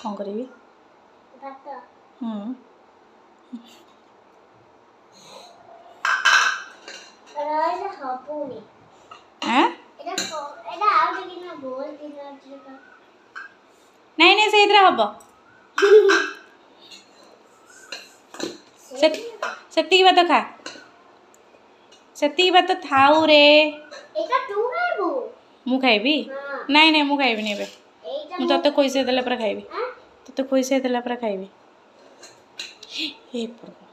कौन करी नहीं नहीं से हम से बात खा से बात थाऊ रे मु खाइबी नहीं नहीं मु खाइबी नहीं मु तते खोइसे देला पर खाइबी तते खोइसे देला पर खाइबी हे प्रभु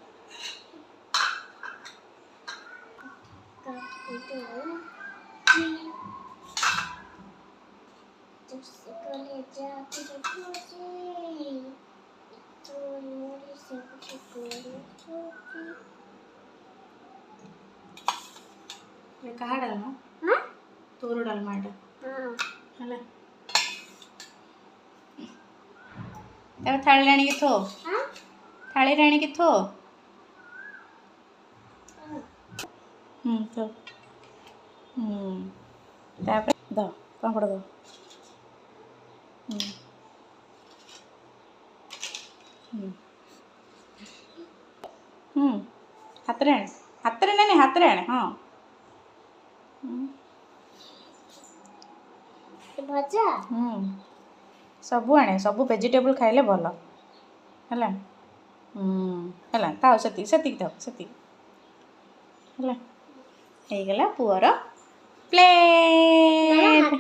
कहा डालमा तोर डालमा है तार थाली आनी थो थाली आनी थो तो द पापड़ दो हाथ रे नहीं हाथ रे आने हाँ भजा सबू आने सबू वेजिटेबल खाइले भल है ताऊ से थाओ से गला पुअर प्लेट